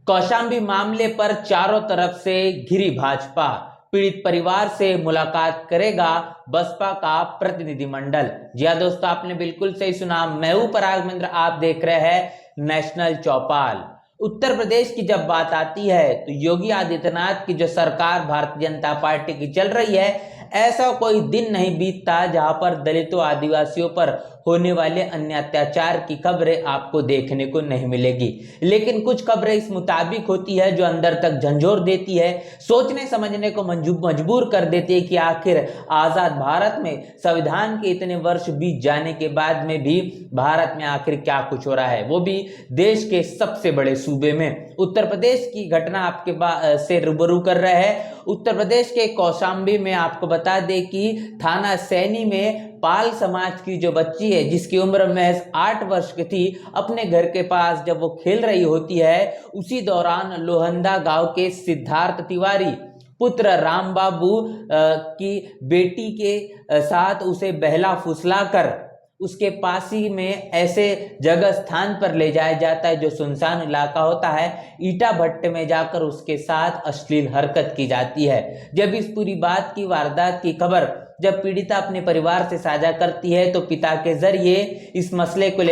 कौशाम्बी मामले पर चारों तरफ से घिरी भाजपा, पीड़ित परिवार से मुलाकात करेगा बसपा का प्रतिनिधिमंडल। जी हां दोस्तों, आपने बिल्कुल सही सुना। मैं हूं पराग महेंद्र, आप देख रहे हैं नेशनल चौपाल। उत्तर प्रदेश की जब बात आती है तो योगी आदित्यनाथ की जो सरकार भारतीय जनता पार्टी की चल रही है, ऐसा कोई दिन नहीं बीतता जहां पर दलितों आदिवासियों पर होने वाले अन्य अत्याचार की खबरें आपको देखने को नहीं मिलेगी। लेकिन कुछ खबरें इस मुताबिक होती है जो अंदर तक झंझोर देती है, सोचने समझने को मजबूर कर देती है कि आखिर आजाद भारत में संविधान के इतने वर्ष बीत जाने के बाद में भी भारत में आखिर क्या कुछ हो रहा है, वो भी देश के सबसे बड़े सूबे में। उत्तर प्रदेश की घटना आपके से रूबरू कर रहे हैं। उत्तर प्रदेश के कौशाम्बी में आपको बता दें कि थाना सैनी में पाल समाज की जो बच्ची है, जिसकी उम्र महज 8 वर्ष की थी, अपने घर के पास जब वो खेल रही होती है, उसी दौरान लोहंदा गांव के सिद्धार्थ तिवारी पुत्र राम बाबू की बेटी के साथ उसे बहला फुसला कर उसके पास ही में ऐसे जगह स्थान पर ले जाया जाता है जो सुनसान इलाका होता है। ईटा भट्टे में जाकर उसके साथ अश्लील हरकत की जाती है। जब इस पूरी बात की वारदात की खबर जब पीड़िता अपने परिवार से साझा करती है तो पिता के जरिए इस मसले को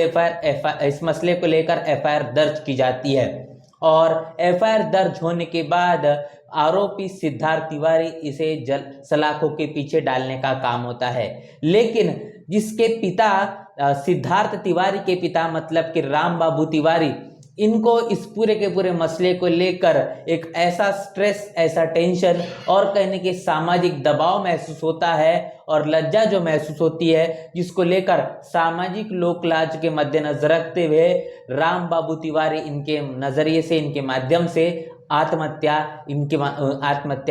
लेकर एफआईआर दर्ज की जाती है और एफआईआर दर्ज होने के बाद आरोपी सिद्धार्थ तिवारी इसे सलाखों के पीछे डालने का काम होता है। लेकिन जिसके पिता सिद्धार्थ तिवारी के पिता मतलब कि राम बाबू तिवारी, इनको इस पूरे के पूरे मसले को लेकर एक ऐसा स्ट्रेस, ऐसा टेंशन और कहने के सामाजिक दबाव महसूस होता है और लज्जा जो महसूस होती है, जिसको लेकर सामाजिक लोक लाज के मद्देनजर रखते हुए राम बाबू तिवारी इनके नजरिए से, इनके माध्यम से आत्महत्या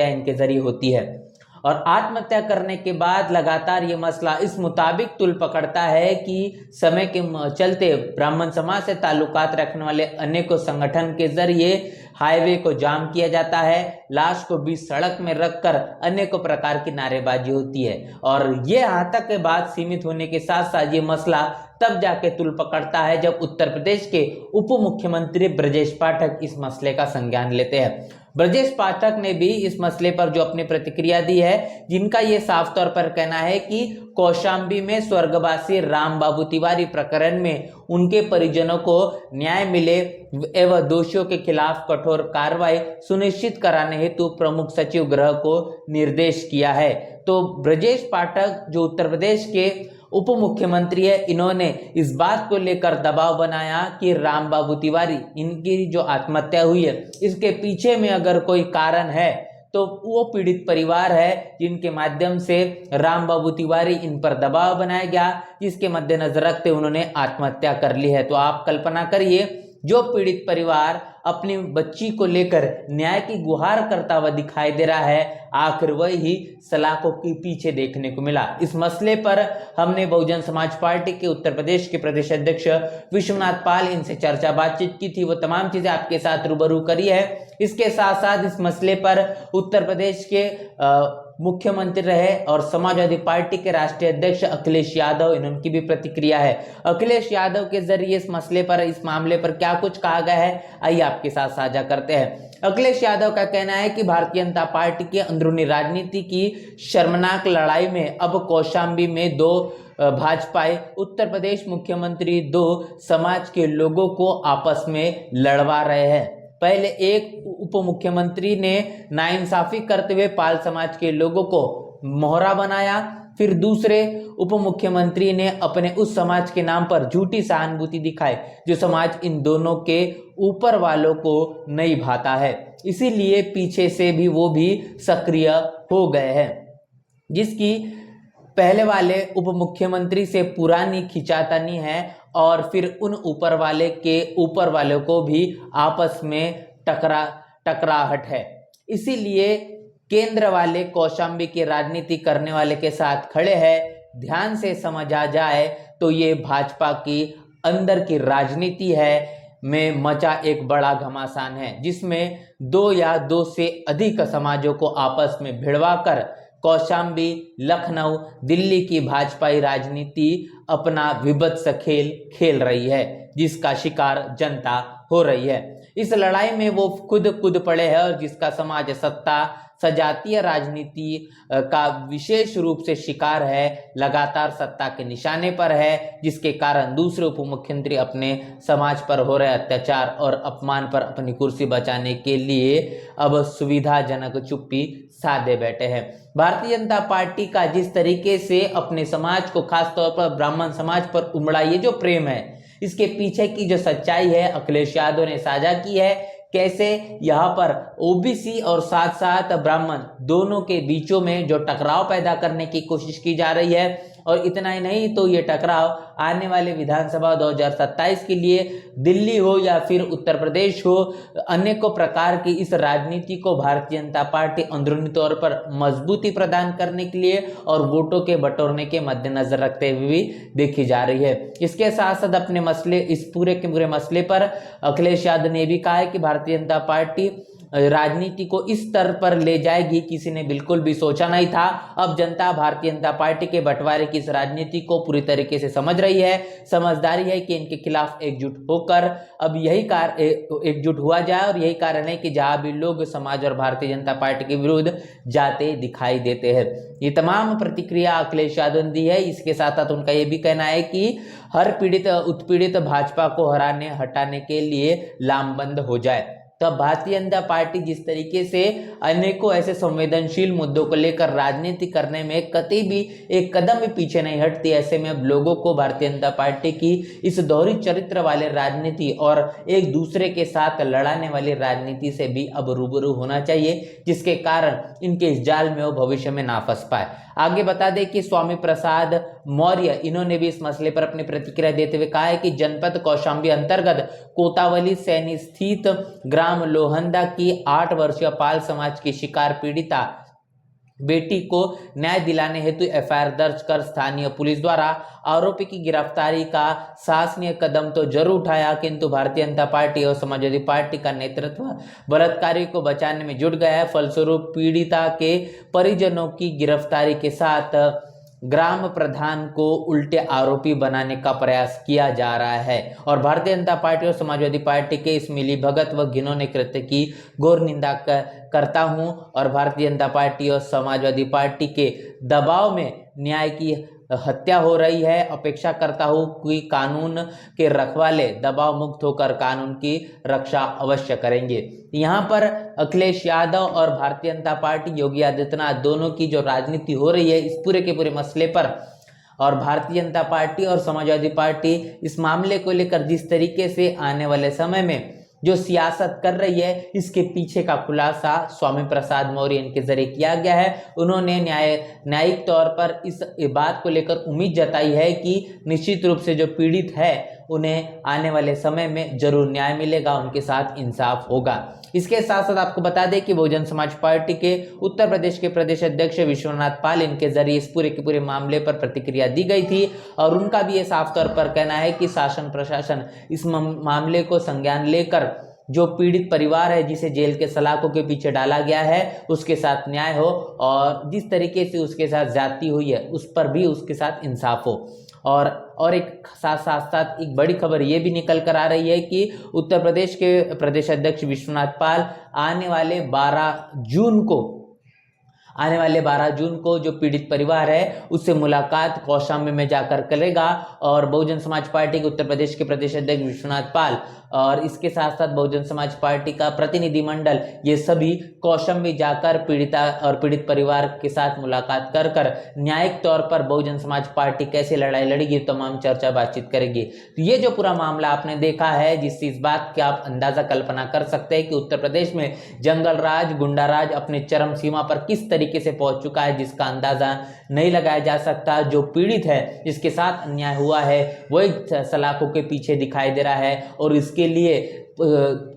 इनके जरिए होती है। और आत्महत्या करने के बाद लगातार ये मसला इस मुताबिक तुल पकड़ता है कि समय के चलते ब्राह्मण समाज से ताल्लुकात रखने वाले अनेकों संगठन के जरिए हाईवे को जाम किया जाता है, लाश को बीच सड़क में रखकर अनेकों प्रकार की नारेबाजी होती है। और ये यहाँ तक के बाद सीमित होने के साथ साथ ये मसला तब जाके तुल पकड़ता है जब उत्तर प्रदेश के उप मुख्यमंत्री ब्रजेश पाठक इस मसले का संज्ञान लेते हैं। ब्रजेश पाठक ने भी इस मसले पर जो अपनी प्रतिक्रिया दी है, जिनका ये साफ तौर पर कहना है कि कौशाम्बी में स्वर्गवासी राम बाबू तिवारी प्रकरण में उनके परिजनों को न्याय मिले एवं दोषियों के खिलाफ कठोर कार्रवाई सुनिश्चित कराने हेतु प्रमुख सचिव गृह को निर्देश किया है। तो ब्रजेश पाठक जो उत्तर प्रदेश के उप मुख्यमंत्री है, इन्होंने इस बात को लेकर दबाव बनाया कि राम बाबू तिवारी, इनकी जो आत्महत्या हुई है, इसके पीछे में अगर कोई कारण है तो वो पीड़ित परिवार है, जिनके माध्यम से राम बाबू तिवारी इन पर दबाव बनाया गया, जिसके मद्देनजर रखते उन्होंने आत्महत्या कर ली है। तो आप कल्पना करिए, जो पीड़ित परिवार अपनी बच्ची को लेकर न्याय की गुहार करता हुआ दिखाई दे रहा है, आखिर वही सलाखों के पीछे देखने को मिला। इस मसले पर हमने बहुजन समाज पार्टी के उत्तर प्रदेश के प्रदेश अध्यक्ष विश्वनाथ पाल, इनसे चर्चा बातचीत की थी, वो तमाम चीजें आपके साथ रूबरू करी है। इसके साथ साथ इस मसले पर उत्तर प्रदेश के मुख्यमंत्री रहे और समाजवादी पार्टी के राष्ट्रीय अध्यक्ष अखिलेश यादव, इनकी भी प्रतिक्रिया है। अखिलेश यादव के जरिए इस मसले पर, इस मामले पर क्या कुछ कहा गया है, आइए आपके साथ साझा करते हैं। अखिलेश यादव का कहना है कि भारतीय जनता पार्टी की अंदरूनी राजनीति की शर्मनाक लड़ाई में अब कौशाम्बी में दो भाजपाई उत्तर प्रदेश मुख्यमंत्री दो समाज के लोगों को आपस में लड़वा रहे हैं। पहले एक उप मुख्यमंत्री ने नाइंसाफी करते हुए पाल समाज के लोगों को मोहरा बनाया, फिर दूसरे उप मुख्यमंत्री ने अपने उस समाज के नाम पर झूठी सहानुभूति दिखाई जो समाज इन दोनों के ऊपर वालों को नहीं भाता है। इसीलिए पीछे से भी वो भी सक्रिय हो गए हैं, जिसकी पहले वाले उप मुख्यमंत्री से पुरानी खिंचातानी है और फिर उन ऊपर वाले के ऊपर वालों को भी आपस में टकराहट है। इसीलिए केंद्र वाले कौशाम्बी की राजनीति करने वाले के साथ खड़े हैं। ध्यान से समझ आ जाए तो ये भाजपा की अंदर की राजनीति है में मचा एक बड़ा घमासान है, जिसमें दो या दो से अधिक समाजों को आपस में भिड़वा कर कौशाम्बी, लखनऊ, दिल्ली की भाजपाई राजनीति अपना विभत्स खेल खेल रही है, जिसका शिकार जनता हो रही है। इस लड़ाई में वो खुद कूद पड़े हैं और जिसका समाज सत्ता सजातीय राजनीति का विशेष रूप से शिकार है, लगातार सत्ता के निशाने पर है, जिसके कारण दूसरे उप मुख्यमंत्री अपने समाज पर हो रहे अत्याचार और अपमान पर अपनी कुर्सी बचाने के लिए अब सुविधाजनक चुप्पी साधे बैठे हैं। भारतीय जनता पार्टी का जिस तरीके से अपने समाज को, खासतौर पर ब्राह्मण समाज पर उमड़ा ये जो प्रेम है, इसके पीछे की जो सच्चाई है अखिलेश यादव ने साझा की है। कैसे यहाँ पर ओबीसी और साथ साथ ब्राह्मण दोनों के बीचों में जो टकराव पैदा करने की कोशिश की जा रही है, और इतना ही नहीं तो ये टकराव आने वाले विधानसभा 2027 के लिए दिल्ली हो या फिर उत्तर प्रदेश हो, अनेकों प्रकार की इस राजनीति को भारतीय जनता पार्टी अंदरूनी तौर पर मजबूती प्रदान करने के लिए और वोटों के बटोरने के मद्देनजर रखते हुए भी देखी जा रही है। इसके साथ साथ अपने मसले, इस पूरे के पूरे मसले पर अखिलेश यादव ने भी कहा है कि भारतीय जनता पार्टी राजनीति को इस स्तर पर ले जाएगी किसी ने बिल्कुल भी सोचा नहीं था। अब जनता भारतीय जनता पार्टी के बंटवारे की इस राजनीति को पूरी तरीके से समझ रही है, समझदारी है कि इनके खिलाफ एकजुट होकर अब यही एकजुट हुआ जाए, और यही कारण है कि जहां भी लोग समाज और भारतीय जनता पार्टी के विरुद्ध जाते दिखाई देते हैं। ये तमाम प्रतिक्रिया अखिलेश यादव ने दी है। इसके साथ साथ उनका ये भी कहना है कि हर पीड़ित उत्पीड़ित भाजपा को हटाने के लिए लामबंद हो जाए। तो भारतीय जनता पार्टी जिस तरीके से अनेकों ऐसे संवेदनशील मुद्दों को लेकर राजनीति करने में कतई भी एक कदम भी पीछे नहीं हटती, ऐसे में अब लोगों को भारतीय जनता पार्टी की इस दोहरी चरित्र वाले राजनीति और एक दूसरे के साथ लड़ाने वाली राजनीति से भी अब रूबरू होना चाहिए, जिसके कारण इनके इस जाल में वो भविष्य में ना फंस पाए। आगे बता दें कि स्वामी प्रसाद मौर्य, इन्होंने भी इस मसले पर अपनी प्रतिक्रिया देते हुए कहा है कि जनपद कौशाम्बी अंतर्गत कोतावली सैनी स्थित ग्राम लोहंदा की 8 वर्षीय पाल समाज की शिकार पीड़िता बेटी को न्याय दिलाने हेतु एफआईआर दर्ज कर स्थानीय पुलिस द्वारा आरोपी की गिरफ्तारी का शासनीय कदम तो जरूर उठाया, किंतु भारतीय जनता पार्टी और समाजवादी पार्टी का नेतृत्व बलात्कारी को बचाने में जुट गया है। फलस्वरूप पीड़िता के परिजनों की गिरफ्तारी के साथ ग्राम प्रधान को उल्टे आरोपी बनाने का प्रयास किया जा रहा है, और भारतीय जनता पार्टी और समाजवादी पार्टी के इस मिलीभगत व घिनौने कृत्य की घोर निंदा करता हूं, और भारतीय जनता पार्टी और समाजवादी पार्टी के दबाव में न्याय की हत्या हो रही है। अपेक्षा करता हूं कि कानून के रखवाले दबाव मुक्त होकर कानून की रक्षा अवश्य करेंगे। यहाँ पर अखिलेश यादव और भारतीय जनता पार्टी, योगी आदित्यनाथ, दोनों की जो राजनीति हो रही है इस पूरे के पूरे मसले पर, और भारतीय जनता पार्टी और समाजवादी पार्टी इस मामले को लेकर जिस तरीके से आने वाले समय में जो सियासत कर रही है, इसके पीछे का खुलासा स्वामी प्रसाद मौर्य इनके जरिए किया गया है। उन्होंने न्यायिक तौर पर इस बात को लेकर उम्मीद जताई है कि निश्चित रूप से जो पीड़ित है उन्हें आने वाले समय में जरूर न्याय मिलेगा, उनके साथ इंसाफ होगा। इसके साथ साथ आपको बता दें कि बहुजन समाज पार्टी के उत्तर प्रदेश के प्रदेश अध्यक्ष विश्वनाथ पाल, इनके जरिए इस पूरे के पूरे मामले पर प्रतिक्रिया दी गई थी, और उनका भी ये साफ तौर पर कहना है कि शासन प्रशासन इस मामले को संज्ञान लेकर जो पीड़ित परिवार है जिसे जेल के सलाखों के पीछे डाला गया है उसके साथ न्याय हो, और जिस तरीके से उसके साथ ज्यादती हुई है उस पर भी उसके साथ इंसाफ हो। और एक साथ एक बड़ी खबर ये भी निकल कर आ रही है कि उत्तर प्रदेश के प्रदेश अध्यक्ष विश्वनाथ पाल आने वाले 12 जून को जो पीड़ित परिवार है उससे मुलाकात कौशाम्बी में जाकर करेगा, और बहुजन समाज पार्टी के उत्तर प्रदेश के प्रदेश अध्यक्ष विश्वनाथ पाल और इसके साथ साथ बहुजन समाज पार्टी का प्रतिनिधि मंडल, ये सभी कौशाम्बी जाकर पीड़िता और पीड़ित परिवार के साथ मुलाकात कर न्यायिक तौर पर बहुजन समाज पार्टी कैसे लड़ाई लड़ेगी, तमाम चर्चा बातचीत करेगी। तो ये जो पूरा मामला आपने देखा है, जिससे इस बात की आप अंदाजा कल्पना कर सकते हैं कि उत्तर प्रदेश में जंगल राज, गुंडा राज अपने चरम सीमा पर किस तरीके से पहुंच चुका है, जिसका अंदाजा नहीं लगाया जा सकता। जो पीड़ित है, जिसके साथ अन्याय हुआ है, वही सलाखों के पीछे दिखाई दे रहा है, और इसके लिए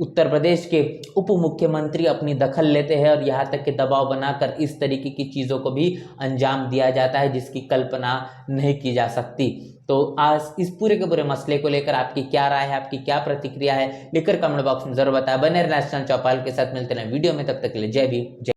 उत्तर प्रदेश के उप मुख्यमंत्री अपनी दखल लेते हैं और यहाँ तक के दबाव बनाकर इस तरीके की चीज़ों को भी अंजाम दिया जाता है जिसकी कल्पना नहीं की जा सकती। तो आज इस पूरे के पूरे मसले को लेकर आपकी क्या राय है, आपकी क्या प्रतिक्रिया है, लिखकर कमेंट बॉक्स में जरूर बताएं। बने रहना चैनल चौपाल के साथ, मिलते हैं वीडियो में, तब तक के लिए जय भीम।